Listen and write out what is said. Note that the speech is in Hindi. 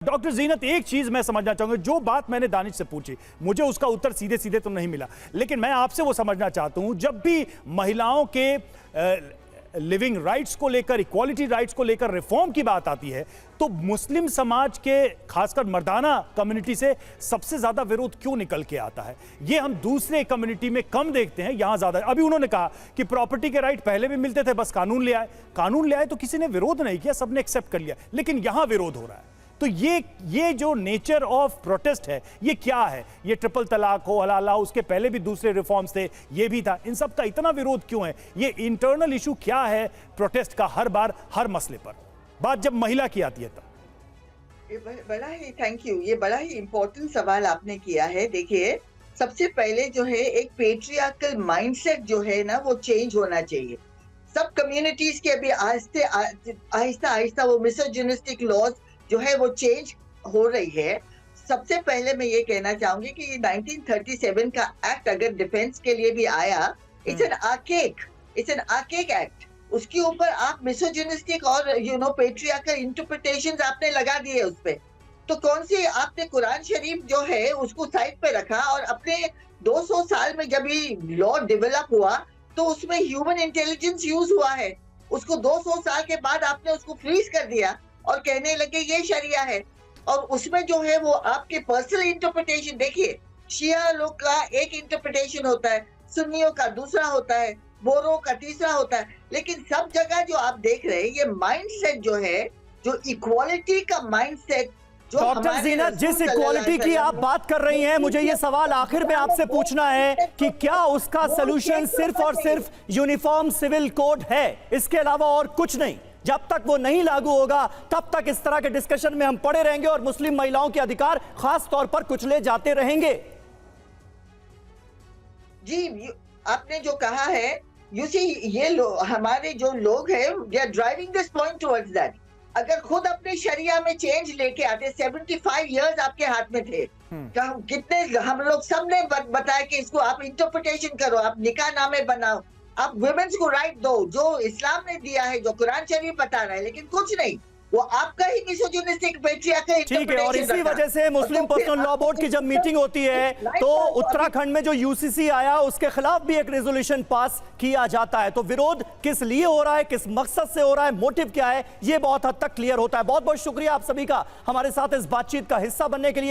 डॉक्टर जीनत, एक चीज मैं समझना चाहूंगा। जो बात मैंने दानिश से पूछी, मुझे उसका उत्तर सीधे सीधे तो नहीं मिला, लेकिन मैं आपसे वो समझना चाहता हूं, जब भी महिलाओं के लिविंग राइट्स को लेकर, इक्वालिटी राइट्स को लेकर रिफॉर्म की बात आती है, तो मुस्लिम समाज के खासकर मर्दाना कम्युनिटी से सबसे ज्यादा विरोध क्यों निकल के आता है? ये हम दूसरे कम्युनिटी में कम देखते हैं, यहां ज्यादा। अभी उन्होंने कहा कि प्रॉपर्टी के राइट पहले भी मिलते थे, बस कानून ले आए तो किसी ने विरोध नहीं किया, सबने एक्सेप्ट कर लिया, लेकिन यहां विरोध हो रहा है। तो ये जो नेचर ऑफ प्रोटेस्ट है, ये क्या है? ये ट्रिपल तलाक हो, हलाला हो, उसके पहले भी दूसरे रिफॉर्म्स थे, ये भी था, इन सब का इतना विरोध क्यों है? ये इंटरनल इशू क्या है प्रोटेस्ट का हर बार हर मसले पर? बात जब महिला की आती है तब। ये बड़ा ही थैंक यू, ये बड़ा ही इम्पोर्टेंट सवाल आपने किया है। देखिए, सबसे पहले जो है एक पेट्रियार्कल माइंडसेट जो है ना, वो चेंज होना चाहिए। सब कम्युनिटीज के अभी आहिस्ता आहिस्ता वो मिसोजिनिस्टिक लॉज जो है वो चेंज हो रही है। सबसे पहले मैं ये कहना चाहूंगी कि 1937 का एक्ट अगर डिफेंस के लिए भी आया, इट्स एन आर्केक एक्ट। उसके ऊपर आप मिसोजिनिस्टिक और पेट्रियार्कल इंटरप्रिटेशंस आपने लगा दिए उस पे। तो कौन सी आपने कुरान शरीफ जो है उसको साइड पे रखा, और अपने 200 साल में जब ये लॉ डेवलप हुआ तो उसमें ह्यूमन इंटेलिजेंस यूज हुआ है। उसको 200 साल के बाद आपने उसको फ्रीज कर दिया और कहने लगे ये शरिया है। और उसमें जो है वो आपके पर्सनल इंटरप्रिटेशन, देखिए शिया लोग का एक इंटरप्रिटेशन होता है, सुन्नियों का दूसरा होता है, बोरो का तीसरा होता है। लेकिन सब जगह जो आप देख रहे हैं, ये माइंडसेट जो है, जो इक्वालिटी का माइंडसेट, डॉक्टर जीनत, जिस इक्वालिटी की आप बात कर रही हैं, मुझे ये सवाल आखिर में आपसे पूछना है कि क्या उसका सलूशन सिर्फ और सिर्फ यूनिफॉर्म सिविल कोड है, इसके अलावा और कुछ नहीं? जब तक वो नहीं लागू होगा तब तक इस तरह के डिस्कशन में हम पड़े रहेंगे और मुस्लिम महिलाओं के अधिकार खास तौर पर कुचले जाते रहेंगे। जी, आपने जो कहा है, यू सी, ये हमारे जो लोग हैं, they are driving this point towards that. अगर खुद अपने शरिया में चेंज लेके आते, 75 इयर्स आपके हाथ में थे, कितने हम लोग सबने बताया कि इसको आप इंटरप्रिटेशन करो, आप निकाह नामे बनाओ, आप वुमेन्स को राइट दो, जो इस्लाम ने दिया है, जो कुरान शरीफ बता रहा है, लेकिन कुछ नहीं, वो आपका ही मिसोजिनिस्टिक पेट्रियार्कल इंटरप्रिटेशन। ठीक है, और इसी वजह से मुस्लिम पर्सनल लॉ बोर्ड की जब मीटिंग होती है तो उत्तराखंड में जो यूसीसी आया उसके खिलाफ भी एक रेजोल्यूशन पास किया जाता है। तो विरोध किस लिए हो रहा है, किस मकसद से हो रहा है, मोटिव क्या है, ये बहुत हद तक क्लियर होता है। बहुत बहुत शुक्रिया आप सभी का हमारे साथ इस बातचीत का हिस्सा बनने के लिए।